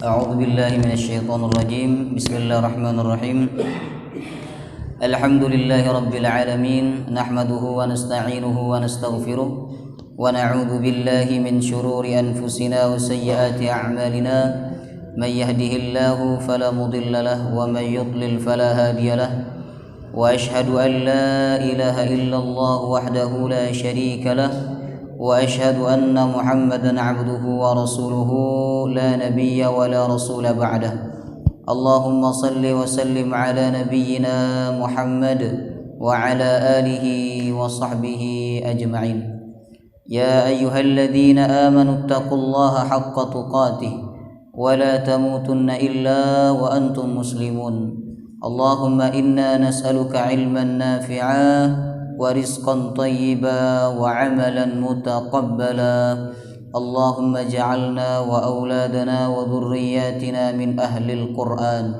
أعوذ بالله من الشيطان الرجيم. بسم الله الرحمن الرحيم. الحمد لله رب العالمين، نحمده ونستعينه ونستغفره ونعوذ بالله من شرور أنفسنا وسيئات أعمالنا، من يهده الله فلا مضل له ومن يضلل فلا هادي له، وأشهد أن لا إله إلا الله وحده لا شريك له، وأشهد أن محمدا عبده ورسوله لا نبي ولا رسول بعده. اللهم صل وسلم على نبينا محمد وعلى آله وصحبه أجمعين. يا أيها الذين آمنوا اتقوا الله حق تقاته ولا تموتن إلا وأنتم مسلمون. اللهم إنا نسألك علما نافعا ورزقا طيبا وعملا متقبلا. اللهم اجعلنا وأولادنا وذرياتنا من أهل القرآن.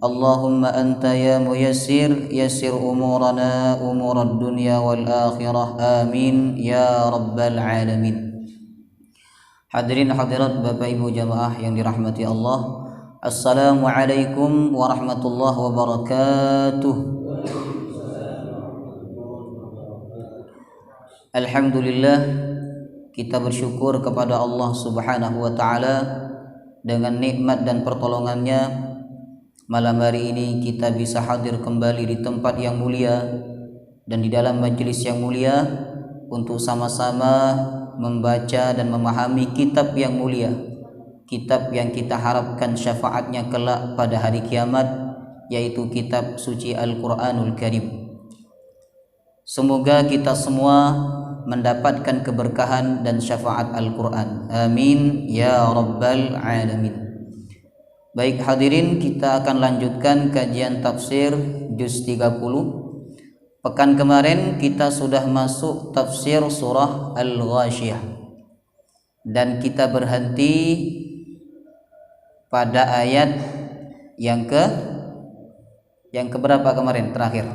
اللهم أنت يا ميسر يسر أمورنا أمور الدنيا والآخرة، آمين يا رب العالمين. Hadirin hadirat Bapak Ibu jamaah yang dirahmati Allah, Assalamualaikum warahmatullahi wabarakatuh. Alhamdulillah, kita bersyukur kepada Allah Subhanahu wa taala dengan nikmat dan pertolongannya. Malam hari ini kita bisa hadir kembali di tempat yang mulia dan di dalam majelis yang mulia untuk sama-sama membaca dan memahami kitab yang mulia, kitab yang kita harapkan syafaatnya kelak pada hari kiamat, yaitu kitab suci Al-Quranul Karim. Semoga kita semua mendapatkan keberkahan dan syafaat Al-Quran, amin ya rabbal alamin. Baik hadirin, kita akan lanjutkan kajian tafsir juz 30. Pekan kemarin kita sudah masuk tafsir surah Al-Ghasyiyah dan kita berhenti pada ayat yang keberapa kemarin terakhir?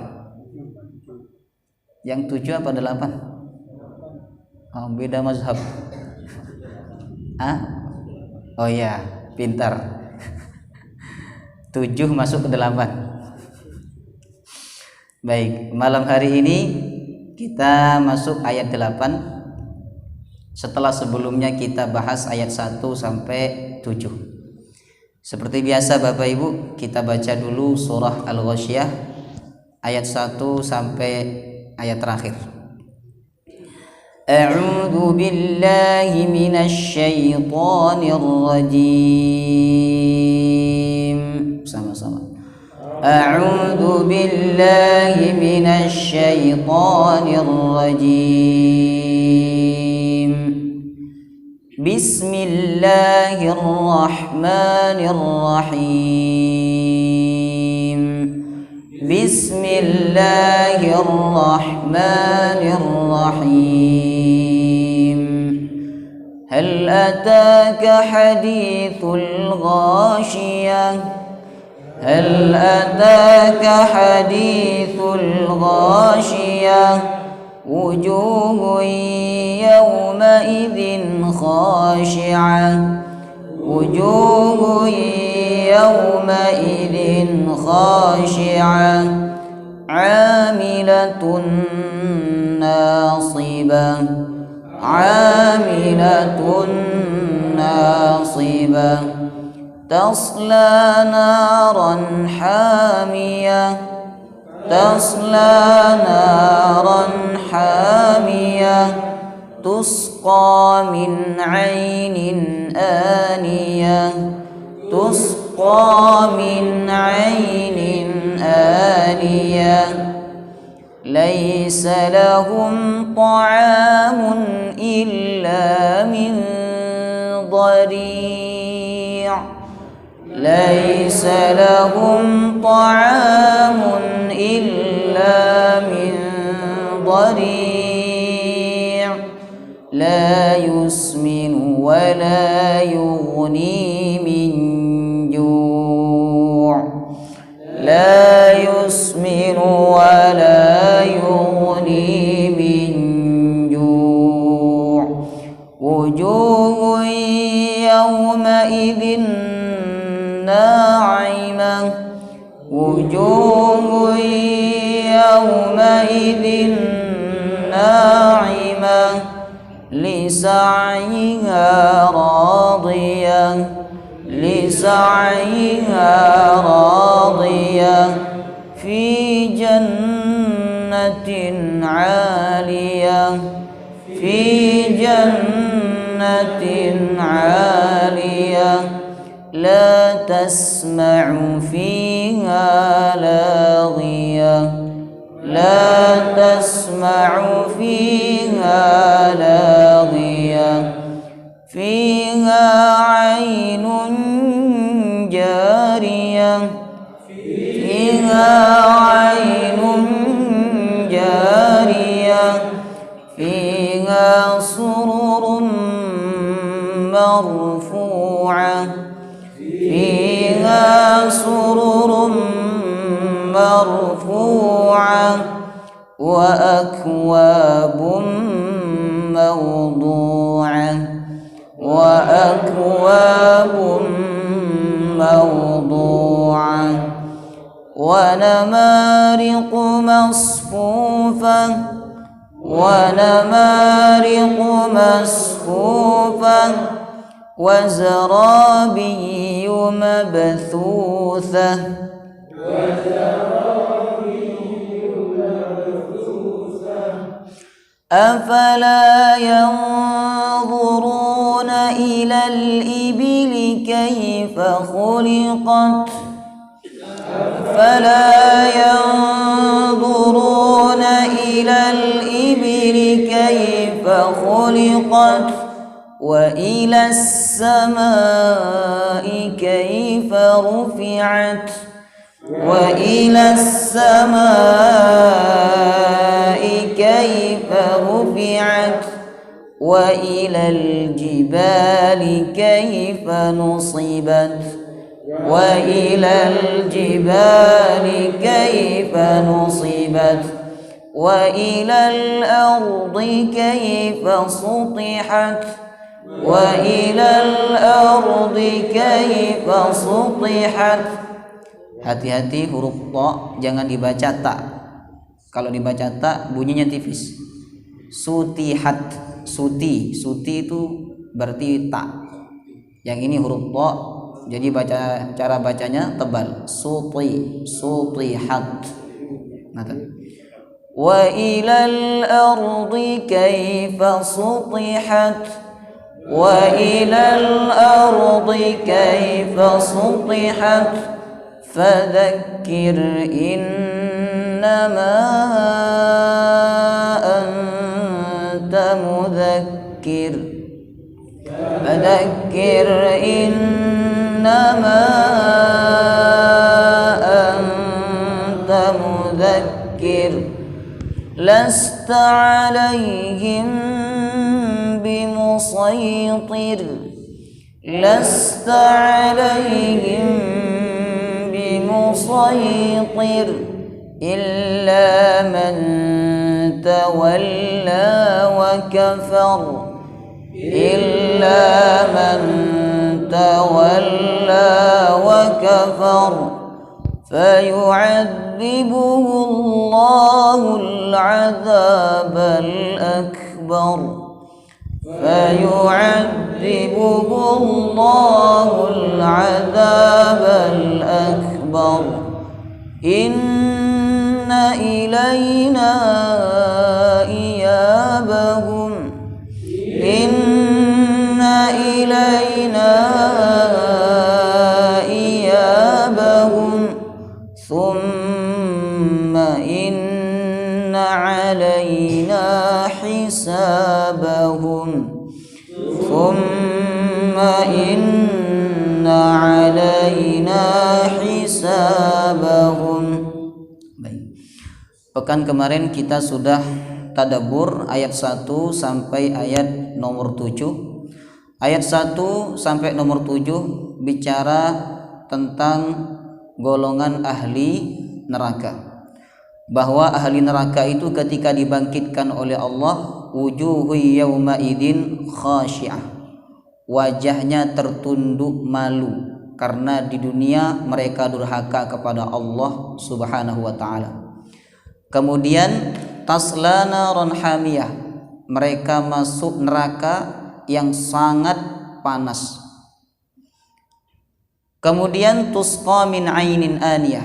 Yang 7 apa 8? Oh, beda mazhab. Oh ya, pintar. 7 masuk ke 8. Baik, malam hari ini kita masuk ayat 8 setelah sebelumnya kita bahas ayat 1 sampai 7. Seperti biasa Bapak Ibu, kita baca dulu surah Al-Ghasyiyah ayat 1 sampai ayat terakhir. A'udzu billahi minasy syaithanir rajim. Sama-sama. A'udzu billahi minasy syaithanir rajim. Bismillahirrahmanirrahim. Bismillahirrahmanirrahim. Hal ataka hadithul ghashiyah. Hal ataka hadithul ghashiyah. Wujuhun yawma idzin khashi'ah. Wujuhun yawma idzin khashi'ah. 'Amilatun nasibah. 'Amilatun nasibah. Tasla naran hamiyah. Tasla naran hamiyah. Tusqa min 'ainin aniyah. Tusqa min 'ainin aniyah. Laisa lahum ta'amun illa min dhari'. Laisa lahum ta'amun illa min dhari'. La yusminu wa la yughni min ju'. La yusminu wa la yughni min ju'. Wujuhun yawma idzin ناعمة وجوه يومئذ ناعمة لسعيها راضية في جنة عالية لا تسمع فيها لاغية فيها عين جارية فيها سرر مرفوعة وأكواب موضوعة ونمارق مصفوفة وزرابي مبثوثة أفلا ينظرون إلى الإبل كيف خلقت وإلى السماء كيف رفعت وإلى الجبال كيف نصبت وإلى الأرض كيف سطحت Hati-hati huruf ta jangan dibaca ta. Kalau dibaca ta bunyinya tipis. Sutihat, suti itu berarti ta. Yang ini huruf ta, jadi cara bacanya tebal. Sutihat. Nah, wa ilal ardi kaifa sutihat fadzakir innama anta mudzakkir lasta alaihim bimusaytir illa man tawalla wa kafar فيعذبه الله العذاب الأكبر إن إلينا إيابهم ثم إن علينا حسابهم Baik. Pekan kemarin kita sudah tadabbur ayat 1 sampai ayat nomor 7. Ayat 1 sampai nomor 7 bicara tentang golongan ahli neraka. Bahwa ahli neraka itu ketika dibangkitkan oleh Allah, wujuhu yawma idin khasyi'ah. Wajahnya tertunduk malu. karena di dunia mereka durhaka kepada Allah Subhanahu wa taala. Kemudian tasla naran hamiyah, mereka masuk neraka yang sangat panas. Kemudian tusqa min ainin aniyah,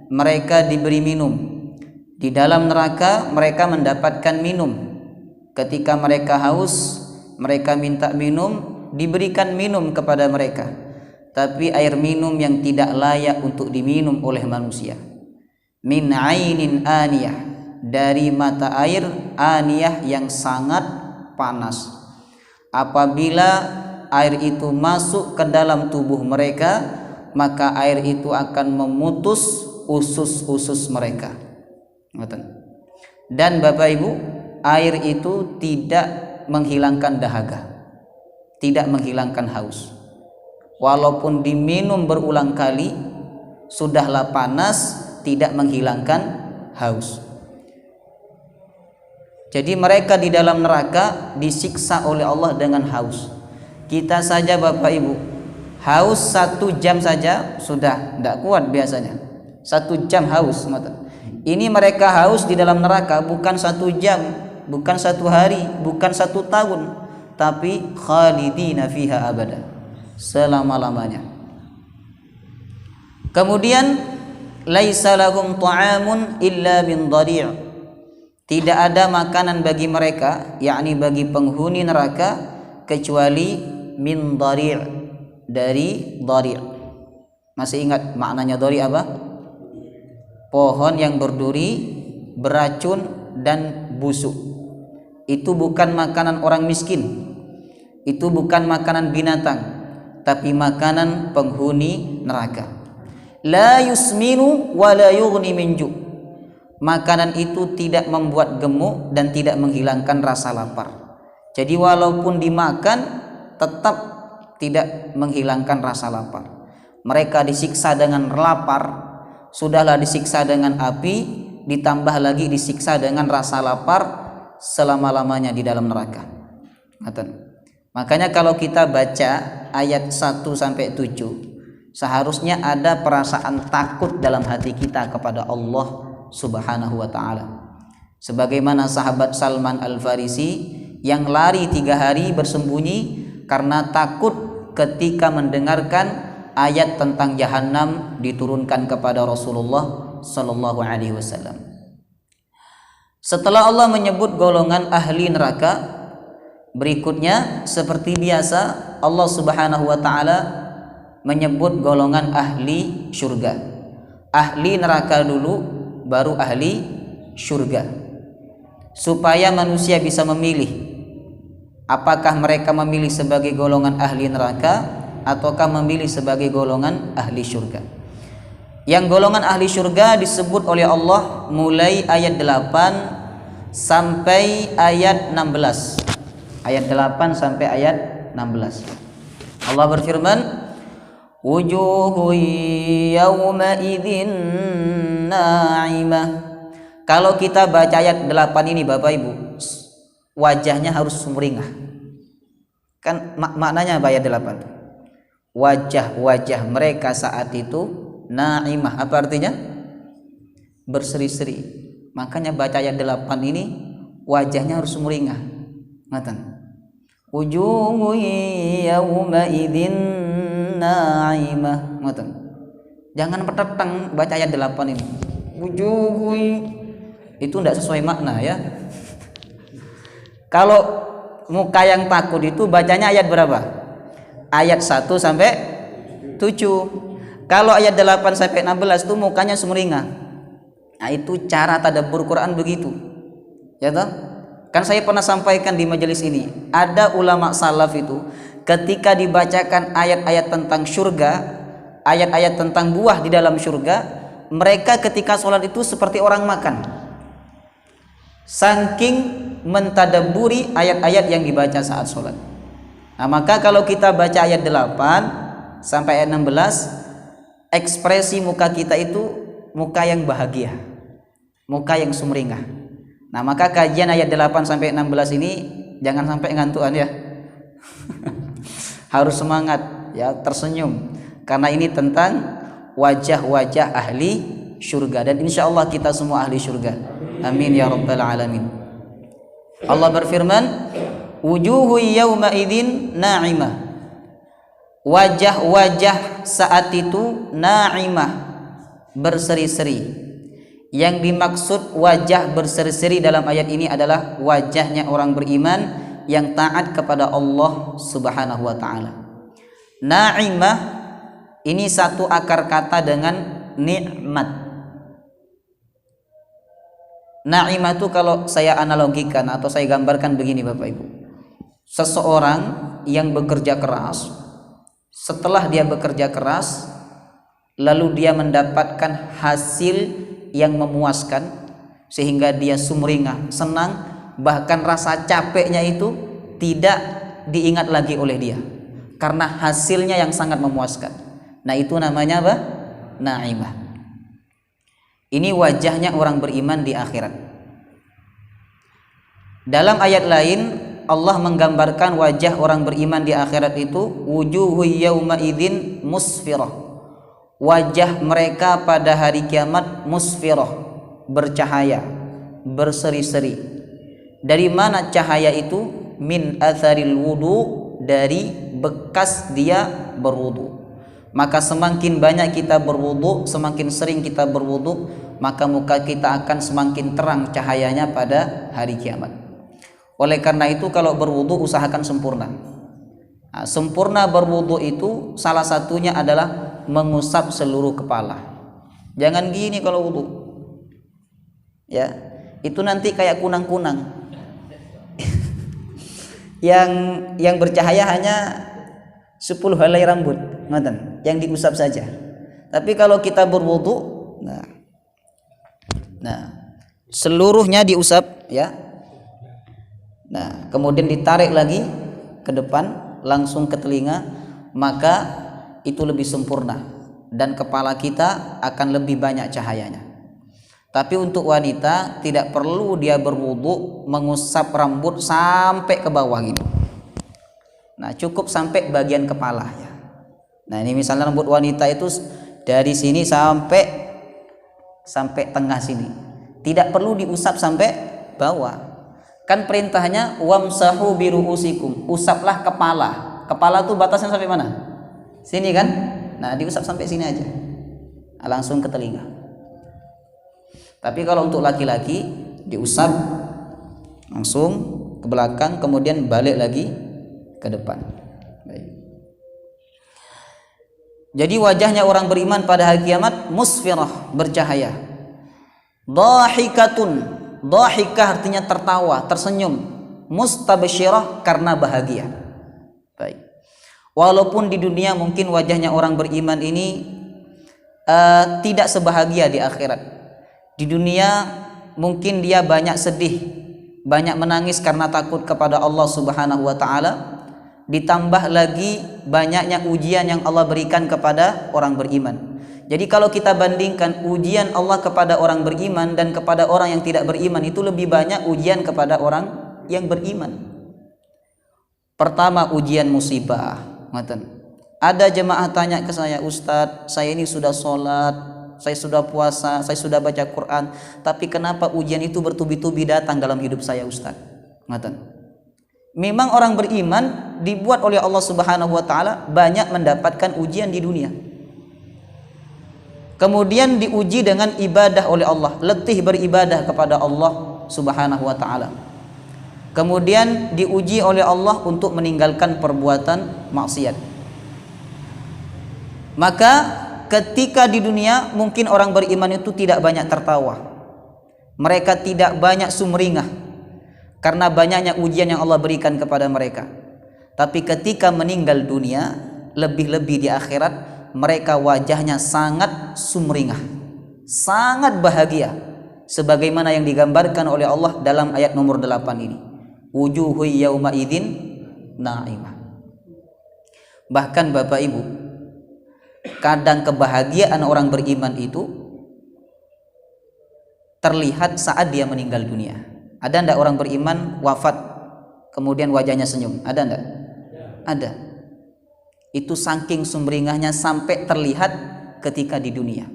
mereka diberi minum. Di dalam neraka mereka mendapatkan minum. Ketika mereka haus, mereka minta minum, diberikan minum kepada mereka, tapi air minum yang tidak layak untuk diminum oleh manusia. Min ainin aniyah, dari mata air aniyah yang sangat panas. Apabila air itu masuk ke dalam tubuh mereka, maka air itu akan memutus usus-usus mereka. Dan Bapak Ibu, air itu tidak menghilangkan dahaga, tidak menghilangkan haus. Walaupun diminum berulang kali, sudahlah panas, tidak menghilangkan haus. Jadi mereka di dalam neraka disiksa oleh Allah dengan haus. Kita saja Bapak Ibu, haus 1 jam saja sudah tidak kuat biasanya. 1 jam haus. Ini mereka haus di dalam neraka bukan 1 jam, bukan 1 hari, bukan 1 tahun, tapi khalidina fiha abada, selama-lamanya. Kemudian laisa lahum ta'amun illa min dhari', tidak ada makanan bagi mereka, yakni bagi penghuni neraka, kecuali min dhari', dari dhari'. Masih ingat maknanya dhari' apa? Pohon yang berduri, beracun dan busuk. Itu bukan makanan orang miskin, itu bukan makanan binatang, tapi makanan penghuni neraka. La yusminu wa la yughni min ju', makanan itu tidak membuat gemuk dan tidak menghilangkan rasa lapar. Jadi walaupun dimakan tetap tidak menghilangkan rasa lapar. Mereka disiksa dengan lapar, sudahlah disiksa dengan api, ditambah lagi disiksa dengan rasa lapar selama-lamanya di dalam neraka. Makanya kalau kita baca ayat 1 sampai 7, seharusnya ada perasaan takut dalam hati kita kepada Allah Subhanahu wa taala. Sebagaimana sahabat Salman Al-Farisi yang lari 3 hari bersembunyi karena takut ketika mendengarkan ayat tentang Jahannam diturunkan kepada Rasulullah sallallahu alaihi wasallam. Setelah Allah menyebut golongan ahli neraka, berikutnya seperti biasa Allah Subhanahu wa taala menyebut golongan ahli surga. Ahli neraka dulu, baru ahli surga. Supaya manusia bisa memilih apakah mereka memilih sebagai golongan ahli neraka ataukah memilih sebagai golongan ahli surga. Yang golongan ahli surga disebut oleh Allah mulai ayat 8 sampai ayat 16. Ayat 8 sampai ayat 16. Allah berfirman, wujuhun yawma idzin na'imah. Kalau kita baca ayat 8 ini Bapak Ibu, wajahnya harus sumringah. Kan maknanya ayat 8. Wajah-wajah mereka saat itu na'imah, apa artinya? Berseri-seri. Makanya baca ayat 8 ini wajahnya harus sumringah. Ngatan. Wujuhun yawma idzin na'imah. Ngatan. Jangan peteteng baca ayat 8 ini. Wujuhun itu tidak sesuai makna ya. Kalau muka yang takut itu bacanya ayat berapa? Ayat 1 sampai 7. Kalau ayat 8 sampai 16 itu mukanya sumringah. Nah, itu cara tadabbur Quran begitu. Ya toh? Kan saya pernah sampaikan di majelis ini, ada ulama salaf itu ketika dibacakan ayat-ayat tentang surga, ayat-ayat tentang buah di dalam surga, mereka ketika sholat itu seperti orang makan. Saking mentadabburi ayat-ayat yang dibaca saat sholat. Nah, maka kalau kita baca ayat 8 sampai ayat 16, ekspresi muka kita itu muka yang bahagia, muka yang sumringah. Nah, maka kajian ayat 8 sampai 16 ini jangan sampai ngantuan ya. Harus semangat ya, tersenyum. karena ini tentang wajah-wajah ahli syurga, dan insya Allah kita semua ahli syurga. Amin ya rabbal alamin. Allah berfirman, wujuhu yawma idzin na'imah. Wajah-wajah saat itu na'imah, berseri-seri. Yang dimaksud wajah berseri-seri dalam ayat ini adalah wajahnya orang beriman yang taat kepada Allah Subhanahu wa taala. Na'imah ini satu akar kata dengan nikmat. Na'imah itu kalau saya analogikan atau saya gambarkan begini Bapak Ibu. Seseorang yang bekerja keras, setelah dia bekerja keras lalu dia mendapatkan hasil yang memuaskan sehingga dia sumringah, senang, bahkan rasa capeknya itu tidak diingat lagi oleh dia karena hasilnya yang sangat memuaskan. Nah, itu namanya apa? Na'imah. Ini wajahnya orang beriman di akhirat. Dalam ayat lain Allah menggambarkan wajah orang beriman di akhirat itu wujuhu yauma idzin musfirah. Wajah mereka pada hari kiamat musfirah, bercahaya, berseri-seri. Dari mana cahaya itu? Min atharil wudu, dari bekas dia berwudu. Maka semakin banyak kita berwudu, semakin sering kita berwudu, maka muka kita akan semakin terang cahayanya pada hari kiamat. Oleh karena itu kalau berwudu usahakan sempurna. Nah, sempurna berwudu itu salah satunya adalah mengusap seluruh kepala. Jangan gini kalau wudu. Ya, itu nanti kayak kunang-kunang. yang bercahaya hanya 10 helai rambut, yang diusap saja. Tapi kalau kita berwudu, nah seluruhnya diusap, ya. Nah, kemudian ditarik lagi ke depan, langsung ke telinga, maka itu lebih sempurna dan kepala kita akan lebih banyak cahayanya. Tapi untuk wanita tidak perlu dia berwudu mengusap rambut sampai ke bawah gini. Nah, cukup sampai bagian kepala ya. Nah, ini misalnya rambut wanita itu dari sini sampai tengah sini. Tidak perlu diusap sampai bawah. Kan perintahnya wamsahu biruusikum, usaplah kepala. Kepala tuh batasnya sampai mana? Sini kan? Nah, diusap sampai sini aja. Nah, langsung ke telinga. Tapi kalau untuk laki-laki diusap langsung ke belakang, kemudian balik lagi ke depan. Baik. Jadi wajahnya orang beriman pada hari kiamat musfirah, bercahaya. Dhahikatun, dhahikah artinya tertawa, tersenyum. Mustabsyirah karena bahagia. Baik. Walaupun di dunia mungkin wajahnya orang beriman ini tidak sebahagia di akhirat. Di dunia mungkin dia banyak sedih, banyak menangis karena takut kepada Allah Subhanahu wa taala. Ditambah lagi banyaknya ujian yang Allah berikan kepada orang beriman. Jadi kalau kita bandingkan ujian Allah kepada orang beriman dan kepada orang yang tidak beriman, itu lebih banyak ujian kepada orang yang beriman. Pertama, ujian musibah. Ada jemaah tanya ke saya, Ustadz, saya ini sudah sholat, saya sudah puasa, saya sudah baca Quran, tapi kenapa ujian itu bertubi-tubi datang dalam hidup saya, Ustaz? Memang orang beriman dibuat oleh Allah Subhanahu wa taala banyak mendapatkan ujian di dunia. Kemudian diuji dengan ibadah oleh Allah, letih beribadah kepada Allah Subhanahu wa taala. Kemudian diuji oleh Allah untuk meninggalkan perbuatan maksiat. Maka ketika di dunia mungkin orang beriman itu tidak banyak tertawa, mereka tidak banyak sumringah karena banyaknya ujian yang Allah berikan kepada mereka. Tapi ketika meninggal dunia, lebih-lebih di akhirat, mereka wajahnya sangat sumringah, sangat bahagia, sebagaimana yang digambarkan oleh Allah dalam ayat nomor 8 ini. Wujuhu yauma idzin na'imah. Bahkan Bapak Ibu, kadang kebahagiaan orang beriman itu terlihat saat dia meninggal dunia. Ada enggak orang beriman wafat kemudian wajahnya senyum? Ada enggak? Ada. Itu saking sumringahnya sampai terlihat ketika di dunia.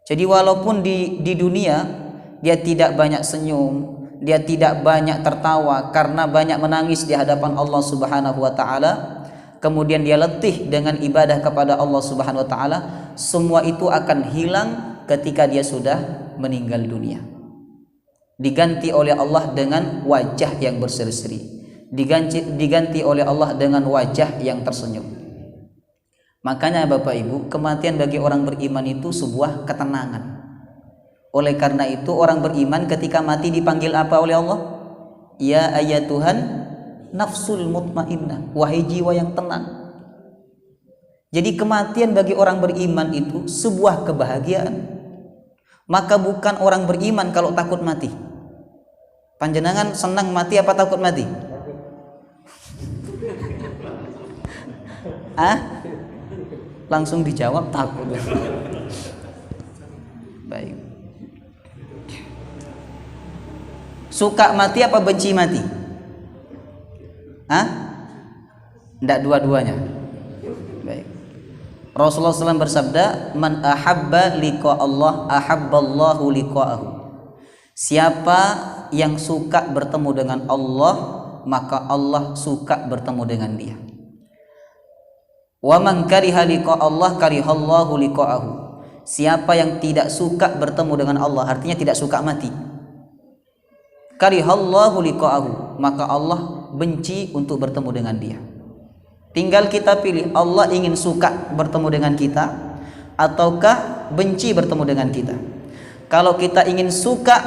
Jadi walaupun di dunia dia tidak banyak senyum, dia tidak banyak tertawa karena banyak menangis di hadapan Allah Subhanahu wa taala, kemudian dia letih dengan ibadah kepada Allah Subhanahu wa taala, semua itu akan hilang ketika dia sudah meninggal dunia. Diganti oleh Allah dengan wajah yang berseri-seri, diganti oleh Allah dengan wajah yang tersenyum. Makanya Bapak Ibu, kematian bagi orang beriman itu sebuah ketenangan. Oleh karena itu orang beriman ketika mati dipanggil apa oleh Allah? Ya ayatuhan nafsul mutmainnah, wahai jiwa yang tenang. Jadi kematian bagi orang beriman itu sebuah kebahagiaan. Maka bukan orang beriman kalau takut mati. Panjenengan senang mati apa takut mati? Langsung dijawab takut. Baik. Suka mati apa benci mati? Tidak dua-duanya. Baik. Rasulullah SAW bersabda, man ahabba liqa Allah ahabballahu liqa'ahu. Siapa yang suka bertemu dengan Allah, maka Allah suka bertemu dengan dia. Wa man kariha liqa Allah karihallahu liqa'ahu. Siapa yang tidak suka bertemu dengan Allah, artinya tidak suka mati, karihallahu liqa'ahu, maka Allah benci untuk bertemu dengan dia. Tinggal kita pilih, Allah ingin suka bertemu dengan kita ataukah benci bertemu dengan kita. Kalau kita ingin suka,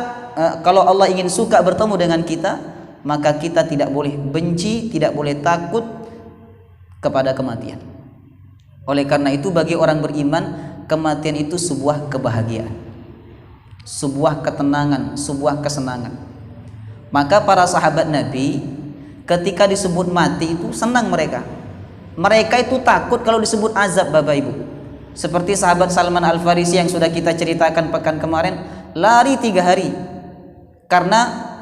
kalau Allah ingin suka bertemu dengan kita, maka kita tidak boleh benci, tidak boleh takut kepada kematian. Oleh karena itu bagi orang beriman, kematian itu sebuah kebahagiaan, sebuah ketenangan, sebuah kesenangan. Maka para sahabat Nabi ketika disebut mati itu senang mereka. Mereka itu takut kalau disebut azab, Bapak Ibu. Seperti sahabat Salman Al-Farisi yang sudah kita ceritakan pekan kemarin, lari 3 hari karena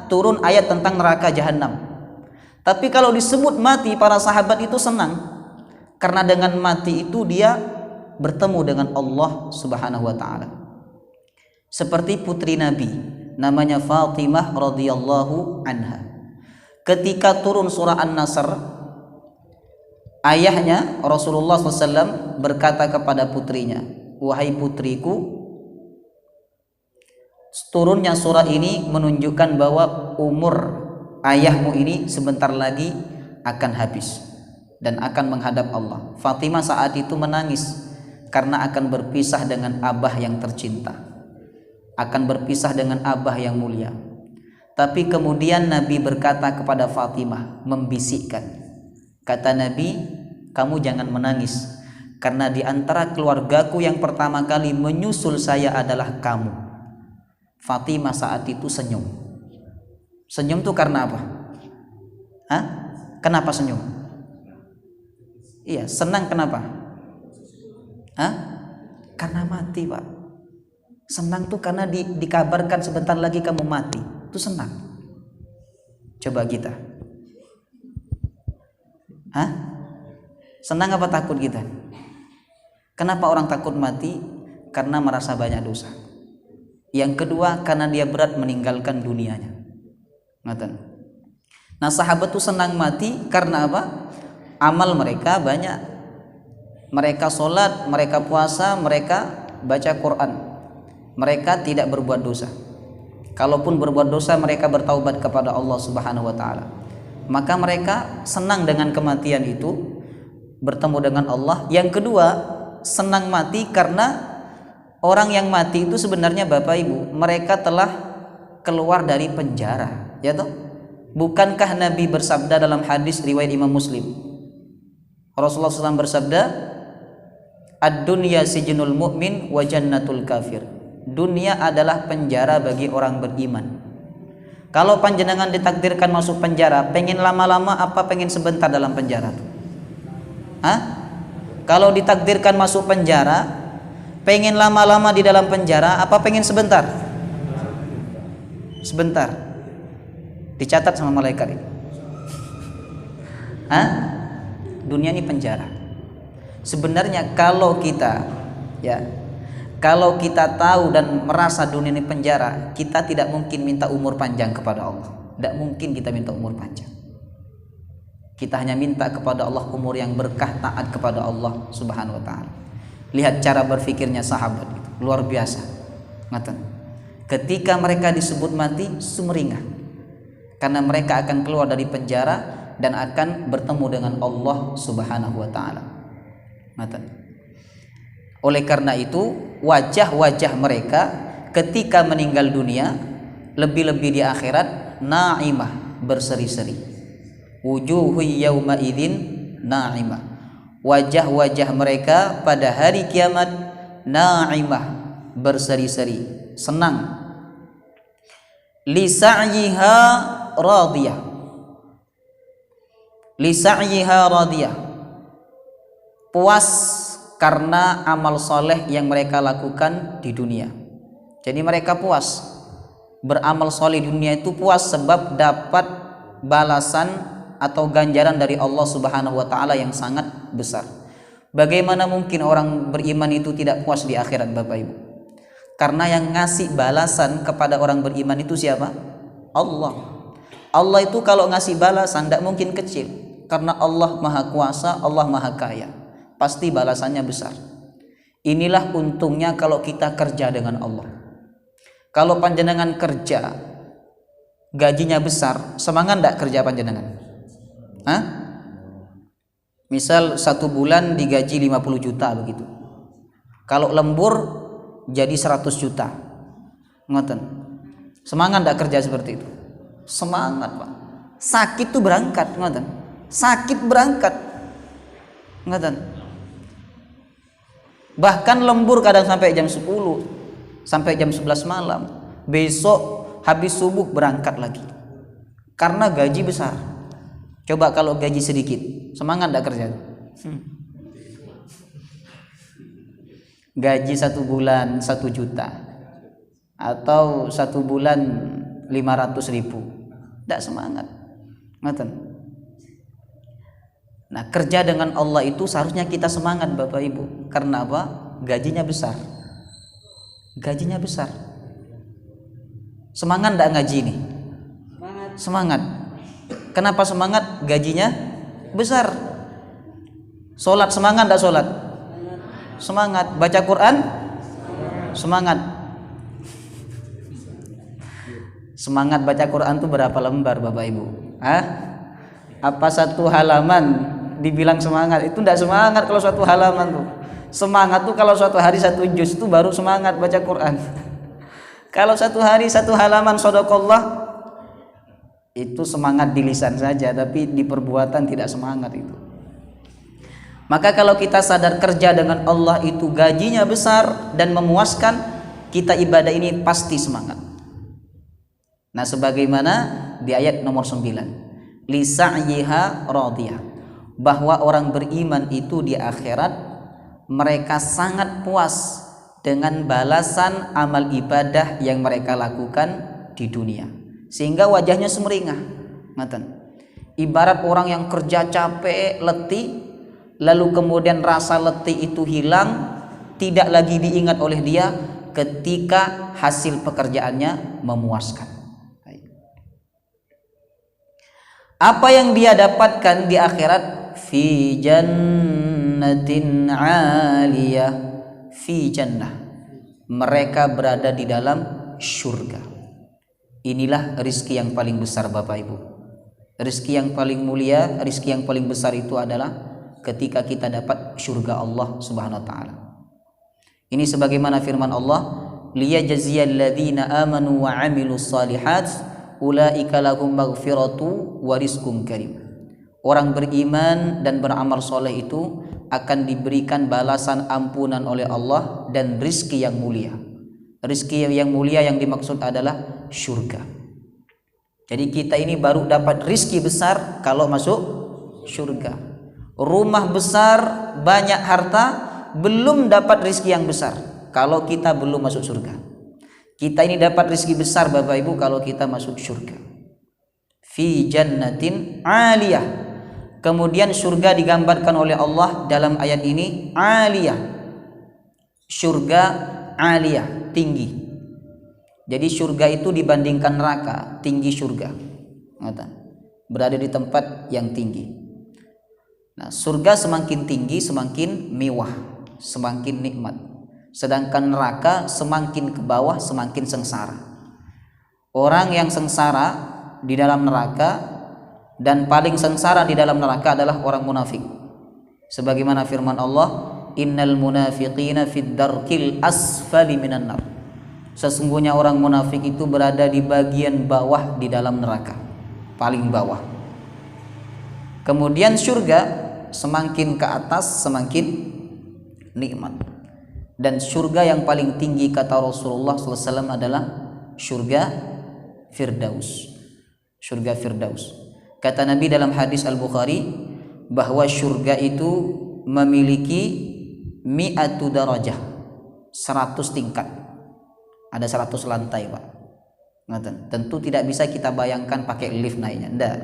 turun ayat tentang neraka jahanam. Tapi kalau disebut mati, para sahabat itu senang karena dengan mati itu dia bertemu dengan Allah Subhanahu wa taala. Seperti putri Nabi namanya Fatimah radhiyallahu anha. Ketika turun surah An-Nasr, ayahnya Rasulullah SAW berkata kepada putrinya, wahai putriku, turunnya surah ini menunjukkan bahwa umur ayahmu ini sebentar lagi akan habis dan akan menghadap Allah. Fatimah saat itu menangis karena akan berpisah dengan abah yang tercinta, akan berpisah dengan abah yang mulia. Tapi kemudian Nabi berkata kepada Fatimah, membisikkan. Kata Nabi, kamu jangan menangis, karena di antara keluargaku yang pertama kali menyusul saya adalah kamu. Fatimah saat itu senyum. Senyum itu karena apa? Kenapa senyum? Iya, senang kenapa? Karena mati, Pak. Senang tuh karena dikabarkan sebentar lagi kamu mati, itu senang. Coba kita, senang apa takut kita? Kenapa orang takut mati? Karena merasa banyak dosa. Yang kedua, karena dia berat meninggalkan dunianya. Nah, sahabat tuh senang mati karena apa? Amal mereka banyak. Mereka sholat, mereka puasa, mereka baca Quran. Mereka tidak berbuat dosa. Kalaupun berbuat dosa, mereka bertaubat kepada Allah Subhanahu wa taala. Maka mereka senang dengan kematian itu, bertemu dengan Allah. Yang kedua, senang mati karena orang yang mati itu sebenarnya Bapak Ibu, mereka telah keluar dari penjara, ya toh? Bukankah Nabi bersabda dalam hadis riwayat Imam Muslim? Rasulullah SAW bersabda, "Ad-dunya sijnul mu'min wa jannatul kafir." Dunia adalah penjara bagi orang beriman. Kalau panjenengan ditakdirkan masuk penjara, pengen lama-lama apa pengen sebentar dalam penjara tuh? Kalau ditakdirkan masuk penjara, pengen lama-lama di dalam penjara apa pengen sebentar? Sebentar. Dicatat sama malaikat ini. Dunia ini penjara. Sebenarnya kalau kita tahu dan merasa dunia ini penjara, kita tidak mungkin minta umur panjang kepada Allah. Tidak mungkin kita minta umur panjang. Kita hanya minta kepada Allah umur yang berkah, taat kepada Allah Subhanahu wa taala. Lihat cara berfikirnya sahabat itu, luar biasa. Ngaten. Ketika mereka disebut mati, sumringah. Karena mereka akan keluar dari penjara dan akan bertemu dengan Allah Subhanahu wa taala. Ngaten. Oleh karena itu, wajah-wajah mereka ketika meninggal dunia, lebih-lebih di akhirat, na'imah, berseri-seri. Wujuhu yauma idzin na'imah. Wajah-wajah mereka pada hari kiamat na'imah, berseri-seri, senang. Li sa'yiha radiyah. Li sa'yiha radiyah. Puas karena amal soleh yang mereka lakukan di dunia. Jadi mereka puas beramal soleh di dunia itu, puas sebab dapat balasan atau ganjaran dari Allah Subhanahu wa taala yang sangat besar. Bagaimana mungkin orang beriman itu tidak puas di akhirat, Bapak Ibu? Karena yang ngasih balasan kepada orang beriman itu siapa? Allah. Allah itu kalau ngasih balasan tidak mungkin kecil, karena Allah Maha Kuasa, Allah Maha Kaya. Pasti balasannya besar. Inilah untungnya kalau kita kerja dengan Allah. Kalau panjenengan kerja gajinya besar, semangat enggak kerja panjenengan? Hah? Misal 1 bulan digaji 50 juta begitu. Kalau lembur jadi 100 juta. Ngoten. Semangat enggak kerja seperti itu? Semangat, Pak. Sakit tuh berangkat, ngoten. Sakit berangkat. Ngoten. Bahkan lembur kadang sampai jam 10, sampai jam 11 malam. Besok habis subuh berangkat lagi. Karena gaji besar. Coba kalau gaji sedikit, semangat enggak kerja? Gaji 1 bulan 1 juta atau 1 bulan 500 ribu, enggak semangat. Ngoten. Nah, kerja dengan Allah itu seharusnya kita semangat, Bapak Ibu. Karena apa? Gajinya besar. Gajinya besar. Semangat enggak ngaji ini? Semangat. Kenapa semangat? Gajinya besar. Sholat semangat enggak sholat? Semangat. Baca Quran? Semangat. Semangat baca Quran itu berapa lembar, Bapak Ibu? Hah? Apa 1 halaman dibilang semangat? Itu enggak semangat kalau 1 halaman tuh. Semangat tuh kalau suatu hari 1 juz itu baru semangat baca Quran. Kalau 1 hari 1 halaman shadaqallah, itu semangat di lisan saja, tapi di perbuatan tidak semangat itu. Maka kalau kita sadar kerja dengan Allah itu gajinya besar dan memuaskan, kita ibadah ini pasti semangat. Nah, sebagaimana di ayat nomor 9, li sa'yiha radiyah, bahwa orang beriman itu di akhirat mereka sangat puas dengan balasan amal ibadah yang mereka lakukan di dunia, sehingga wajahnya sumringah. Ngaten. Ibarat orang yang kerja capek, letih, lalu kemudian rasa letih itu hilang, tidak lagi diingat oleh dia ketika hasil pekerjaannya memuaskan. Apa yang dia dapatkan di akhirat? Fi jannatin 'aliyah. Fi jannah. Mereka berada di dalam syurga. Inilah rizki yang paling besar, Bapak Ibu. Rizki yang paling mulia, rizki yang paling besar itu adalah ketika kita dapat syurga Allah Subhanahu wa taala. Ini sebagaimana firman Allah, liyajziyal ladzina amanu wa 'amilus shalihat ulaika lahum maghfiratu wa rizqun karim. Orang beriman dan beramal soleh itu akan diberikan balasan ampunan oleh Allah dan rizki yang mulia. Rizki yang mulia yang dimaksud adalah syurga. Jadi kita ini baru dapat rizki besar kalau masuk syurga. Rumah besar, banyak harta, belum dapat rizki yang besar kalau kita belum masuk surga. Kita ini dapat rezeki besar, Bapak Ibu, kalau kita masuk surga. Fi jannatin 'aliyah. Kemudian surga digambarkan oleh Allah dalam ayat ini aliyah. Surga aliyah, tinggi. Jadi surga itu dibandingkan neraka, tinggi surga. Berada di tempat yang tinggi. Nah, surga semakin tinggi semakin mewah, semakin nikmat. Sedangkan neraka semakin ke bawah semakin sengsara. Orang yang sengsara di dalam neraka dan paling sengsara di dalam neraka adalah orang munafik. Sebagaimana firman Allah, innal munafiqina fid darkil asfali minan nar. Sesungguhnya orang munafik itu berada di bagian bawah di dalam neraka, paling bawah. Kemudian surga semakin ke atas semakin nikmat. Dan surga yang paling tinggi kata Rasulullah SAW adalah surga Firdaus. Surga Firdaus. Kata Nabi dalam hadis Al-Bukhari bahwa surga itu memiliki mi'atu darajah, 100 tingkat. Ada 100 lantai, Pak. Tentu tidak bisa kita bayangkan pakai lift naiknya, enggak.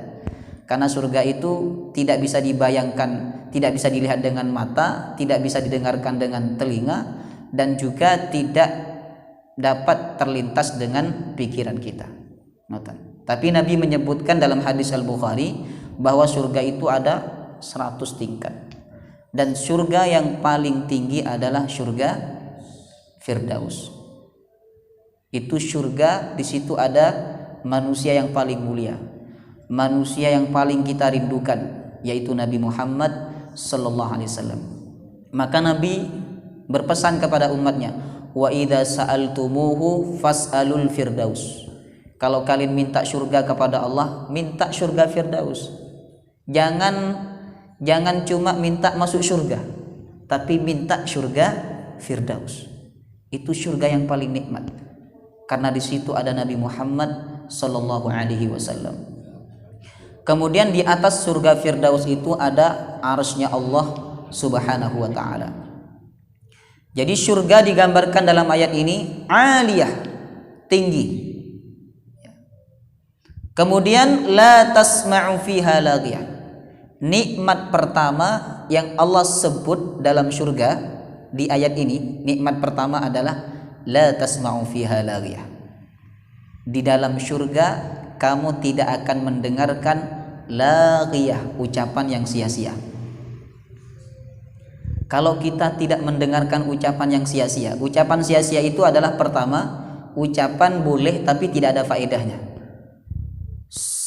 Karena surga itu tidak bisa dibayangkan, tidak bisa dilihat dengan mata, tidak bisa didengarkan dengan telinga, dan juga tidak dapat terlintas dengan pikiran kita. Tapi Nabi menyebutkan dalam hadis Al-Bukhari bahwa surga itu ada 100 tingkat. Dan surga yang paling tinggi adalah surga Firdaus. Itu surga, di situ ada manusia yang paling mulia, manusia yang paling kita rindukan, yaitu Nabi Muhammad sallallahu alaihi wasallam. Maka Nabi berpesan kepada umatnya, wa idza sa'altumuhu fas'alul firdaus. Kalau kalian minta surga kepada Allah, minta surga Firdaus. Jangan cuma minta masuk surga, tapi minta surga Firdaus. Itu surga yang paling nikmat. Karena di situ ada Nabi Muhammad sallallahu alaihi wasallam. Kemudian di atas surga Firdaus itu ada arsy-Nya Allah Subhanahu wa taala. Jadi surga digambarkan dalam ayat ini aliyah, tinggi. Kemudian la tasma'u fiha laghiyah. Nikmat pertama yang Allah sebut dalam surga di ayat ini, nikmat pertama adalah la tasma'u fiha laghiyah. Di dalam surga kamu tidak akan mendengarkan laghiyah, ucapan yang sia-sia. Kalau kita tidak mendengarkan ucapan yang sia-sia, ucapan sia-sia itu adalah pertama, ucapan boleh tapi tidak ada faedahnya.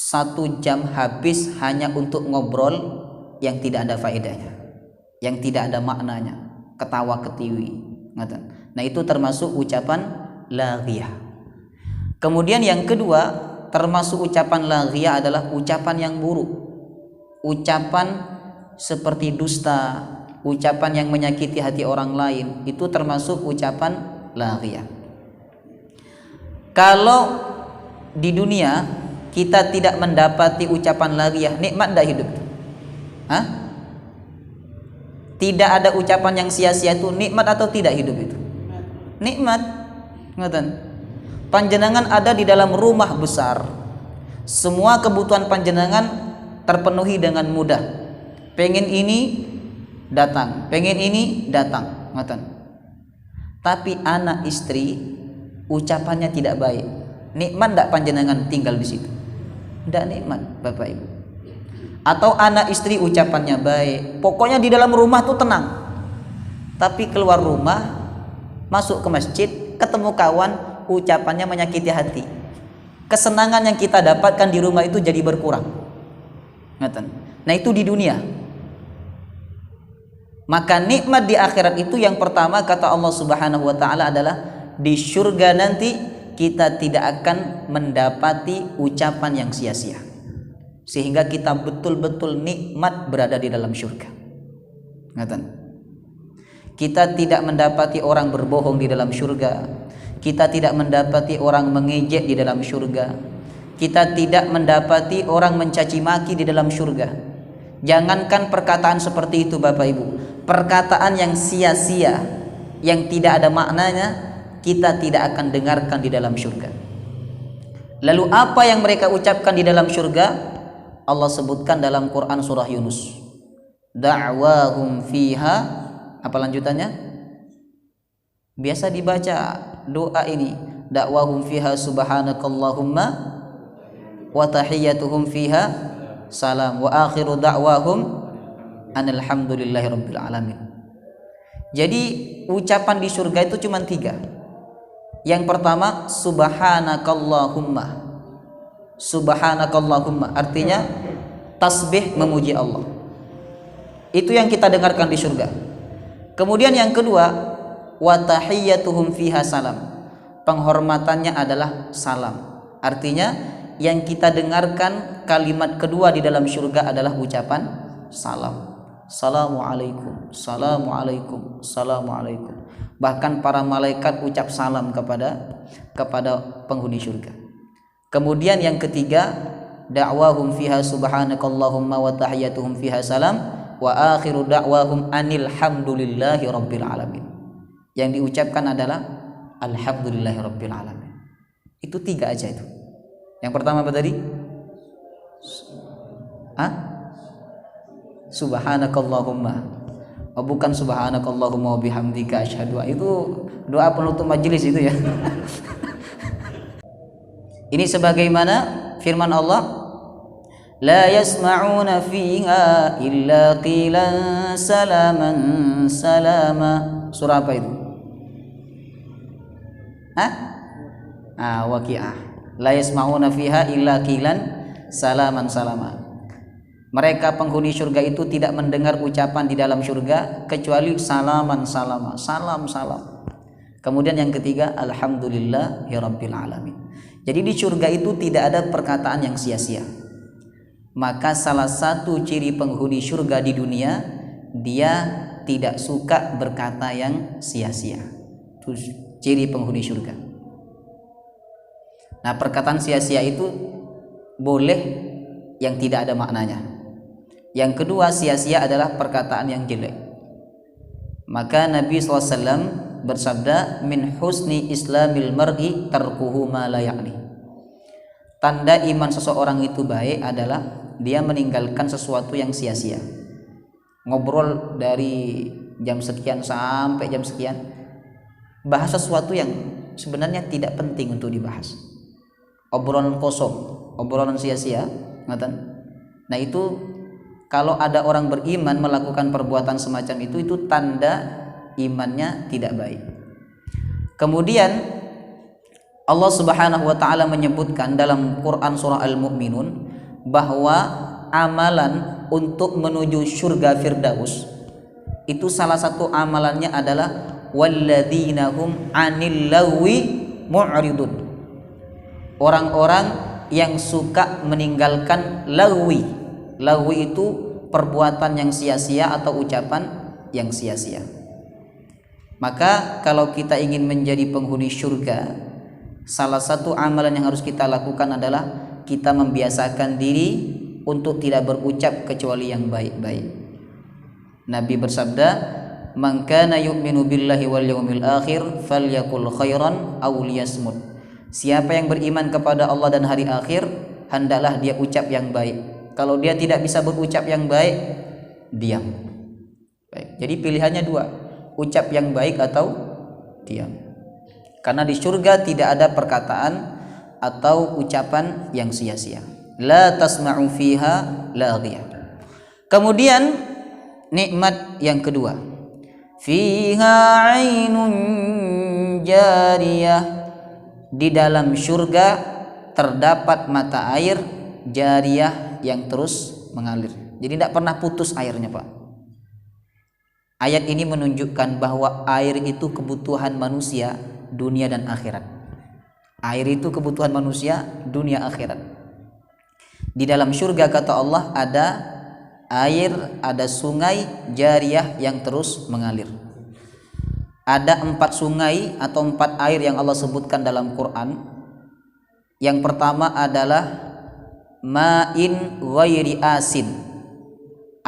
1 jam habis hanya untuk ngobrol yang tidak ada faedahnya, yang tidak ada maknanya, ketawa ketiwi. Nah, itu termasuk ucapan laghiyah. Kemudian yang kedua, termasuk ucapan laghiyah adalah ucapan yang buruk, ucapan seperti dusta, ucapan yang menyakiti hati orang lain. Itu termasuk ucapan laghiyah. Kalau di dunia kita tidak mendapati ucapan laghiyah, nikmat dah hidup. Tidak ada ucapan yang sia-sia, itu nikmat atau tidak hidup itu? Nikmat. Panjenengan ada di dalam rumah besar, semua kebutuhan panjenengan terpenuhi dengan mudah. Pengen ini datang, pengen ini datang. Tapi anak istri ucapannya tidak baik, nikmat tidak panjenengan tinggal di situ? Tidak nikmat, Bapak Ibu. Atau anak istri ucapannya baik, pokoknya di dalam rumah tuh tenang, tapi keluar rumah, masuk ke masjid, ketemu kawan, ucapannya menyakiti hati. Kesenangan yang kita dapatkan di rumah itu jadi berkurang. Nah, itu di dunia. Maka nikmat di akhirat itu yang pertama kata Allah Subhanahu wa taala adalah di surga nanti kita tidak akan mendapati ucapan yang sia-sia, sehingga kita betul-betul nikmat berada di dalam surga. Kita tidak mendapati orang berbohong di dalam surga, kita tidak mendapati orang mengejek di dalam surga, kita tidak mendapati orang mencaci maki di dalam surga. Jangankan perkataan seperti itu, Bapak Ibu, perkataan yang sia-sia, yang tidak ada maknanya, kita tidak akan dengarkan di dalam surga. Lalu apa yang mereka ucapkan di dalam surga? Allah sebutkan dalam Quran surah Yunus. Da'wahum fiha, apa lanjutannya? Biasa dibaca doa ini, da'wahum fiha subhanakallahumma wa tahiyyatuhum fiha salam wa akhiru da'wahum alhamdulillahi rabbil alamin. Jadi ucapan di surga itu cuma 3. Yang pertama subhanakallahumma. Subhanakallahumma artinya tasbih memuji Allah. Itu yang kita dengarkan di surga. Kemudian yang kedua, wa tahiyyatuhum fiha salam. Penghormatannya adalah salam. Artinya yang kita dengarkan kalimat kedua di dalam surga adalah ucapan salam. Assalamualaikum, assalamualaikum, assalamualaikum. Bahkan para malaikat ucap salam kepada penghuni surga. Kemudian yang ketiga, da'wahum fiha subhanakallahumma wa tahiyyatuhum fiha salam wa akhiru da'wahum anil hamdulillahi rabbil alamin. Yang diucapkan adalah alhamdulillahi rabbil alamin. Itu 3 aja itu. Yang pertama apa tadi? Subhanakallahumma. Oh, bukan subhanakallahumma wa bihamdika asyhadu. Itu doa penutup majelis itu ya. Ini sebagaimana firman Allah, la yasma'una fiha illa qilan salaman salama. Surah apa itu? Waqiah. La yasma'una fiha illa qilan salaman salama. Mereka penghuni surga itu tidak mendengar ucapan di dalam surga kecuali salaman salama, salam salam. Kemudian yang ketiga, alhamdulillahi rabbil alamin. Jadi di surga itu tidak ada perkataan yang sia-sia. Maka salah satu ciri penghuni surga di dunia, dia tidak suka berkata yang sia-sia. Itu ciri penghuni surga. Nah, perkataan sia-sia itu boleh yang tidak ada maknanya. Yang kedua, sia-sia adalah perkataan yang jelek. Maka Nabi SAW bersabda, min husni islamil mar'i tarkuhu ma la ya'ni. Tanda iman seseorang itu baik adalah dia meninggalkan sesuatu yang sia-sia. Ngobrol dari jam sekian sampai jam sekian, bahas sesuatu yang sebenarnya tidak penting untuk dibahas. Obrolan kosong, obrolan sia-sia, ngaten. Nah, itu kalau ada orang beriman melakukan perbuatan semacam itu tanda imannya tidak baik. Kemudian Allah Subhanahu wa taala menyebutkan dalam Quran surah Al-Mu'minun bahwa amalan untuk menuju surga Firdaus itu salah satu amalannya adalah walladzina hum 'anil lagwi mu'ridun. Orang-orang yang suka meninggalkan lagwi. Lagwi itu perbuatan yang sia-sia atau ucapan yang sia-sia. Maka kalau kita ingin menjadi penghuni surga, salah satu amalan yang harus kita lakukan adalah kita membiasakan diri untuk tidak berucap kecuali yang baik-baik. Nabi bersabda, "Man kana yu'minu billahi wal yawmil akhir falyakul khairan aw liyasmut." Siapa yang beriman kepada Allah dan hari akhir, hendaklah dia ucap yang baik. Kalau dia tidak bisa berucap yang baik, diam. Baik. Jadi pilihannya 2, ucap yang baik atau diam. Karena di surga tidak ada perkataan atau ucapan yang sia-sia. La tasma'u fiha laghiyah. Kemudian nikmat yang kedua, fiha 'ainun jariyah. Di dalam surga terdapat mata air jariyah yang terus mengalir. Jadi tidak pernah putus airnya, Pak. Ayat ini menunjukkan bahwa air itu kebutuhan manusia dunia dan akhirat. Air itu kebutuhan manusia dunia akhirat. Di dalam surga kata Allah ada air, ada sungai jariyah yang terus mengalir. Ada 4 sungai atau 4 air yang Allah sebutkan dalam Quran. Yang pertama adalah ma'in ghairi asin,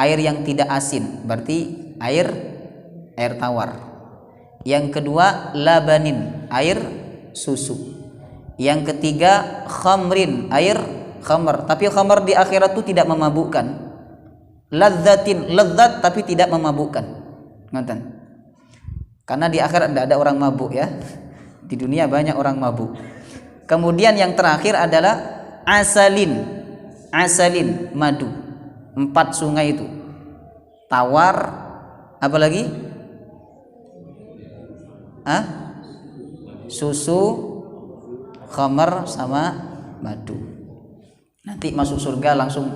air yang tidak asin, berarti air tawar. Yang kedua labanin, air susu. Yang ketiga khamrin, air khamar, tapi khamar di akhirat itu tidak memabukkan. Ladzatin, lezat tapi tidak memabukkan. Ngoten. Karena di akhirat tidak ada orang mabuk ya. Di dunia banyak orang mabuk. Kemudian yang terakhir adalah asalin. Asalin, madu. 4 sungai itu. Tawar, apa lagi? Susu, khamar sama madu. Nanti masuk surga langsung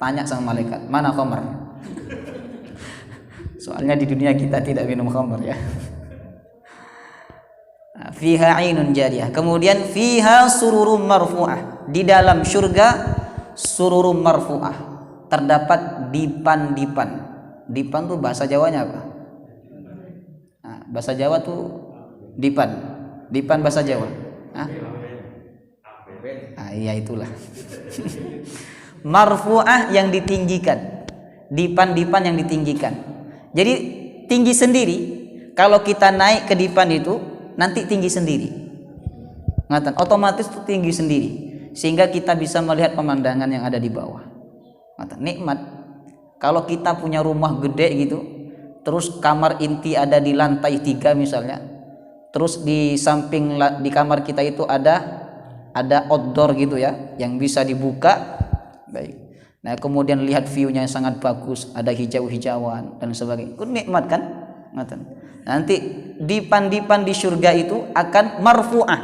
tanya sama malaikat, mana khamar? Soalnya di dunia kita tidak minum khamar ya. Fiha 'ainun jariyah. Kemudian fiha sururum marfu'ah. Di dalam surga sururum marfu'ah terdapat dipan-dipan. Dipan tuh bahasa Jawanya apa? Bahasa Jawa tuh dipan. Dipan bahasa Jawa. Iya itulah. Marfu'ah yang ditinggikan, dipan-dipan yang ditinggikan. Jadi tinggi sendiri. Kalau kita naik ke dipan itu nanti tinggi sendiri. Ngatan, otomatis itu tinggi sendiri sehingga kita bisa melihat pemandangan yang ada di bawah. Ngatan, nikmat. Kalau kita punya rumah gede gitu, terus kamar inti ada di lantai 3 misalnya, terus di samping di kamar kita itu ada outdoor gitu ya, yang bisa dibuka. Baik. Nah, kemudian lihat view-nya yang sangat bagus, ada hijau-hijauan dan sebagainya. Itu nikmat kan? Nanti dipan-dipan di surga itu akan marfu'ah.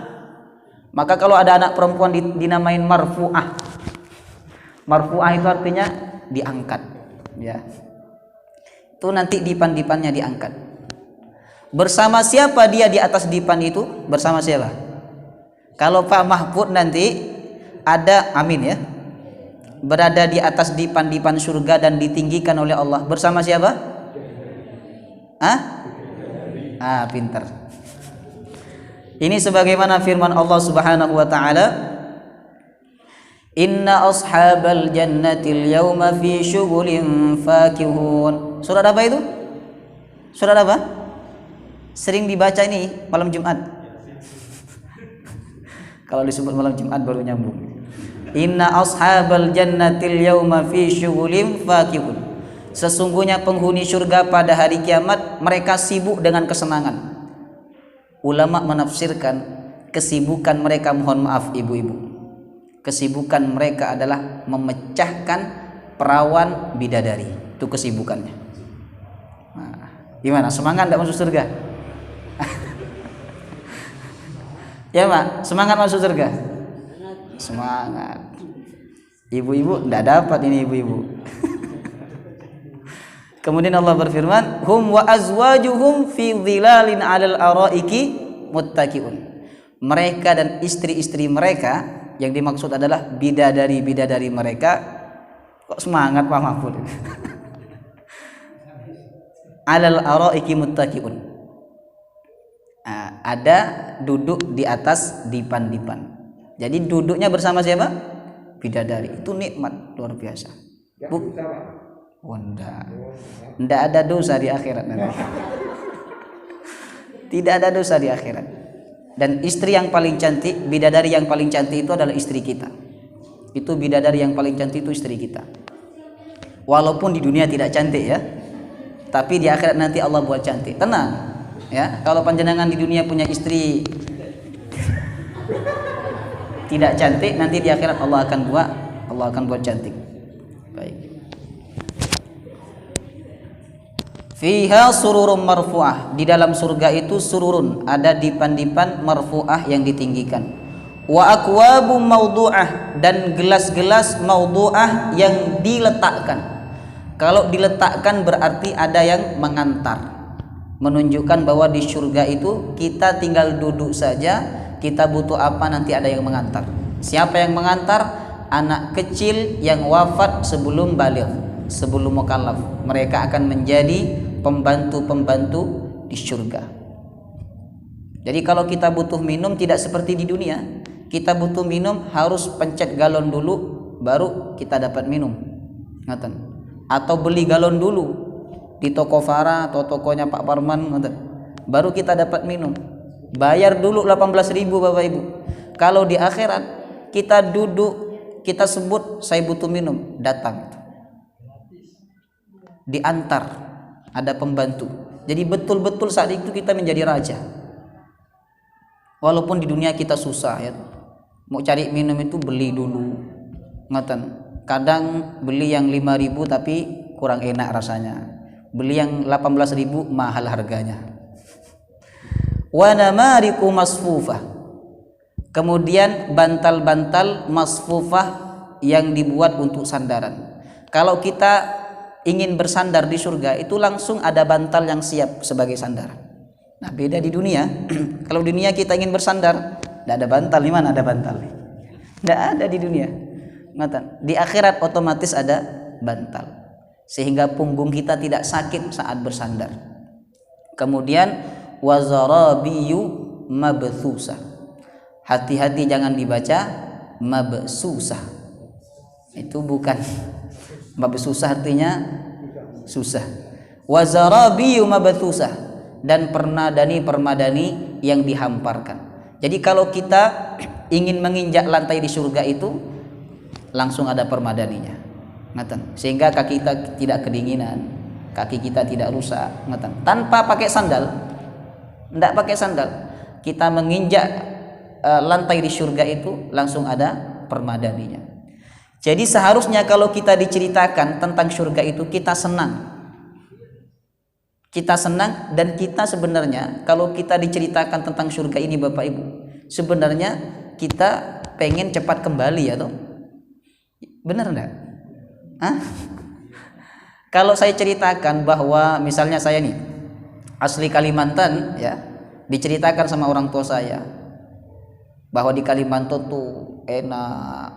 Maka kalau ada anak perempuan dinamain marfu'ah. Marfu'ah itu artinya diangkat, ya. Itu nanti dipan-dipannya diangkat. Bersama siapa dia di atas dipan itu? Bersama siapa? Kalau Pak Mahfud nanti ada, amin ya, berada di atas dipan-dipan surga dan ditinggikan oleh Allah, bersama siapa? Pintar. Ini sebagaimana firman Allah Subhanahu wa taala, inna ashabal jannatil yawma fi syughulin fakihun. Surat apa itu? Surat apa? Sering dibaca ini malam Jumat. Kalau disebut malam Jumat baru nyambung. Inna ashabal jannatil yawma fi syughulin fakihun. Sesungguhnya penghuni surga pada hari kiamat mereka sibuk dengan kesenangan. Ulama menafsirkan kesibukan mereka, mohon maaf ibu-ibu, kesibukan mereka adalah memecahkan perawan bidadari. Itu kesibukannya. Nah, gimana? Semangat enggak masuk surga? Ya Pak, semangat masuk surga? Semangat. Ibu-ibu enggak dapat ini ibu-ibu. Kemudian Allah berfirman, hum wa azwajuhum fi dhilalin 'alal araiki muttaqiun. Mereka dan istri-istri mereka, yang dimaksud adalah bidadari-bidadari mereka. Kok semangat Pak Mahfud? 'Alal araiki muttaqiun. Ada duduk di atas dipan-dipan. Jadi duduknya bersama siapa? Bidadari. Itu nikmat luar biasa. Tidak ada dosa di akhirat nanti. Tidak ada dosa di akhirat. Dan istri yang paling cantik, bidadari yang paling cantik itu adalah istri kita. Itu bidadari yang paling cantik itu istri kita. Walaupun di dunia tidak cantik ya, tapi di akhirat nanti Allah buat cantik. Tenang ya, kalau panjenengan di dunia punya istri tidak cantik, nanti di akhirat Allah akan buat cantik. Baik. Fiha sururun marfu'ah. Di dalam surga itu sururun, ada dipan-dipan marfu'ah yang ditinggikan. Wa akwabum mawdu'ah, dan gelas-gelas mawdu'ah yang diletakkan. Kalau diletakkan berarti ada yang mengantar, menunjukkan bahwa di surga itu kita tinggal duduk saja, kita butuh apa nanti ada yang mengantar. Siapa yang mengantar? Anak kecil yang wafat sebelum baligh, sebelum mukallaf. Mereka akan menjadi pembantu-pembantu di surga. Jadi kalau kita butuh minum tidak seperti di dunia. Kita butuh minum harus pencet galon dulu baru kita dapat minum. Ngoten. Atau beli galon dulu di toko Farah atau tokonya Pak Parman, ngoten. Baru kita dapat minum. Bayar dulu 18.000 Bapak Ibu. Kalau di akhirat kita duduk, kita sebut saya butuh minum, datang, diantar, ada pembantu. Jadi betul-betul saat itu kita menjadi raja. Walaupun di dunia kita susah ya, mau cari minum itu beli dulu, ngoten. Kadang beli yang 5.000 tapi kurang enak rasanya, beli yang 18.000 mahal harganya. Wa namariku masfufah, kemudian bantal-bantal masfufah yang dibuat untuk sandaran. Kalau kita ingin bersandar di surga itu langsung ada bantal yang siap sebagai sandaran. Nah beda di dunia. Kalau di dunia kita ingin bersandar, tidak ada bantal. Di mana ada bantal? Tidak ada di dunia. Di akhirat otomatis ada bantal, sehingga punggung kita tidak sakit saat bersandar. Kemudian wazarabiyu mabthusah, hati-hati jangan dibaca mabsusah, itu bukan. Mabsusah artinya susah. Wazarabiyu mabthusah, dan permadani yang dihamparkan. Jadi kalau kita ingin menginjak lantai di surga itu langsung ada permadaninya, sehingga kaki kita tidak kedinginan, kaki kita tidak rusak, tanpa pakai sandal. Tidak pakai sandal, kita menginjak lantai di surga itu langsung ada permadaninya. Jadi seharusnya kalau kita diceritakan tentang surga itu kita senang. Kita senang, dan kita sebenarnya kalau kita diceritakan tentang surga ini Bapak Ibu, sebenarnya kita pengen cepat kembali ya toh? Benar enggak? Hah? Kalau saya ceritakan bahwa misalnya saya nih asli Kalimantan ya, diceritakan sama orang tua saya bahwa di Kalimantan tuh enak,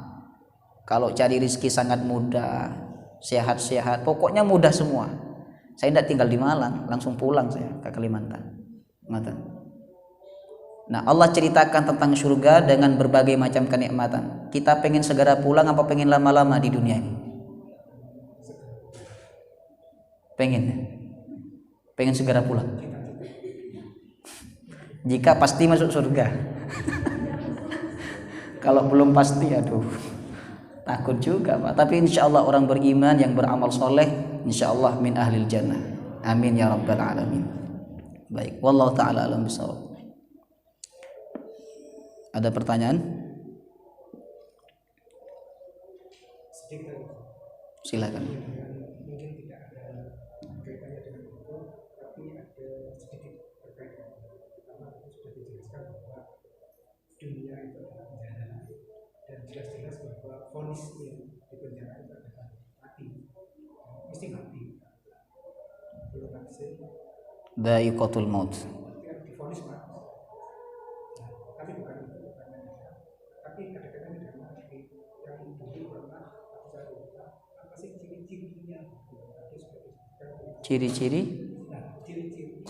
kalau cari rezeki sangat mudah, sehat-sehat, pokoknya mudah semua. Saya tidak tinggal di Malang, langsung pulang saya ke Kalimantan. Nah Allah ceritakan tentang surga dengan berbagai macam kenikmatan. Kita pengen segera pulang apa pengen lama-lama di dunia ini? Pengen segera pulang. Jika pasti masuk surga. Kalau belum pasti, aduh, takut juga Pak. Tapi insya Allah orang beriman yang beramal soleh, insya Allah min ahlil jannah. Amin ya rabbal alamin. Baik, wallahu taala alam bisawab. Ada pertanyaan? Silakan. Mungkin tidak ada kaitannya dengan itu, tapi ada sedikit berkaitan. Karena sudah dijelaskan bahwa dunia itu adalah penjara, dan jelas-jelas bahwa vonis yang di penjara itu adalah mati, mesti mati. Belum hasil. Dha'iqatul maut. Divonis mati. Nah, tapi bukan itu, tapi kadang-kadang tidak mati. Yang dulu pernah saya lupa apa sih ciri-cirinya? Ciri-ciri? Nah, ciri-ciri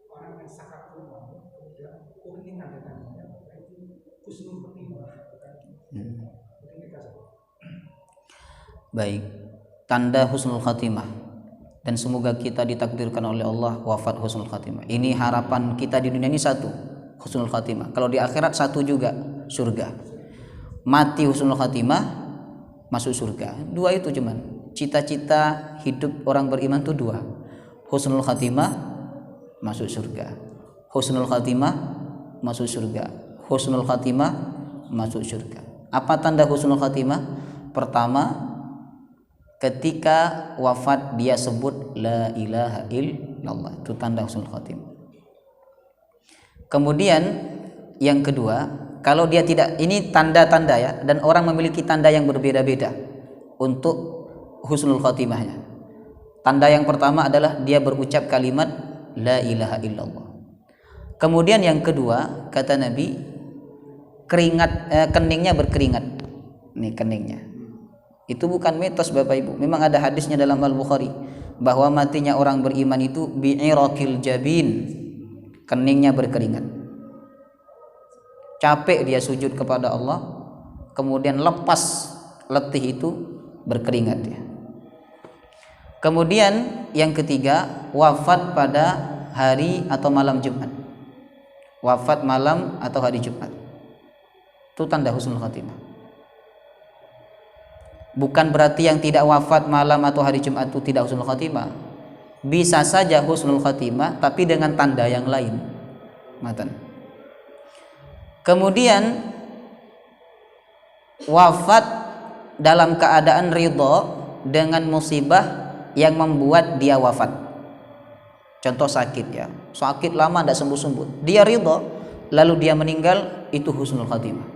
orang yang sakaratul maut, kemudian ini tanda-tandanya itu husnul khotimah. Baik, tanda husnul khatimah, dan semoga kita ditakdirkan oleh Allah wafat husnul khatimah. Ini harapan kita di dunia ini satu, husnul khatimah. Kalau di akhirat satu juga, surga. Mati husnul khatimah, masuk surga. Dua itu cuman. Cita-cita hidup orang beriman itu dua. Husnul khatimah, masuk surga. Husnul khatimah, masuk surga. Husnul khatimah, masuk surga. Apa tanda husnul khatimah? Pertama, ketika wafat dia sebut la ilaha illallah, itu tanda husnul khatimah. Kemudian yang kedua, kalau dia tidak, ini tanda-tanda ya, dan orang memiliki tanda yang berbeda-beda untuk husnul khatimahnya. Tanda yang pertama adalah dia berucap kalimat la ilaha illallah. Kemudian yang kedua, kata Nabi, keningnya berkeringat. Nih keningnya. Itu bukan mitos Bapak Ibu. Memang ada hadisnya dalam Al-Bukhari bahwa matinya orang beriman itu bi'iraqil jabin. Keningnya berkeringat. Capek dia sujud kepada Allah, kemudian lepas letih itu berkeringat dia. Kemudian yang ketiga, wafat pada hari atau malam Jumat. Wafat malam atau hari Jumat. Itu tanda husnul khatimah. Bukan berarti yang tidak wafat malam atau hari Jumat itu tidak husnul khatimah. Bisa saja husnul khatimah tapi dengan tanda yang lain. Matan. Kemudian wafat dalam keadaan ridho dengan musibah yang membuat dia wafat. Contoh sakit ya, sakit lama tidak sembuh-sembuh, dia ridho lalu dia meninggal, itu husnul khatimah.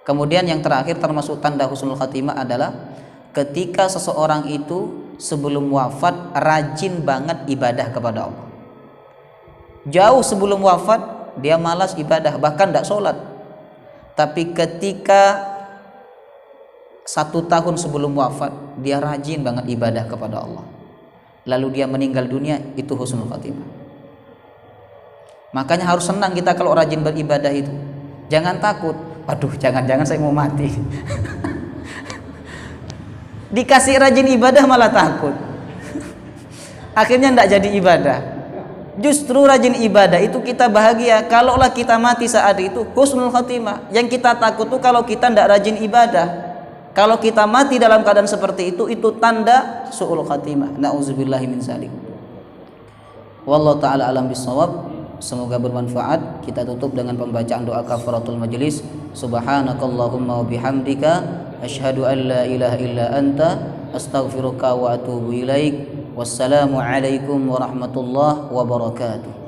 Kemudian yang terakhir termasuk tanda husnul khatimah adalah ketika seseorang itu sebelum wafat rajin banget ibadah kepada Allah. Jauh sebelum wafat dia malas ibadah, bahkan tidak sholat. Tapi ketika 1 tahun sebelum wafat dia rajin banget ibadah kepada Allah, lalu dia meninggal dunia, itu husnul khatimah. Makanya harus senang kita kalau rajin beribadah itu. Jangan takut, waduh jangan-jangan saya mau mati. Dikasih rajin ibadah malah takut. Akhirnya tidak jadi ibadah. Justru rajin ibadah itu kita bahagia. Kalaulah kita mati saat itu, husnul khatimah. Yang kita takut tuh kalau kita tidak rajin ibadah. Kalau kita mati dalam keadaan seperti itu tanda su'ul khatimah. Na'udzubillahi min dzalik. Wallahu taala alam bisawab. Semoga bermanfaat. Kita tutup dengan pembacaan doa kafaratul majelis. Subhanakallahumma wa bihamdika asyhadu an la ilaha illa anta astaghfiruka wa atubu ilaik. Wassalamu alaikum warahmatullahi wabarakatuh.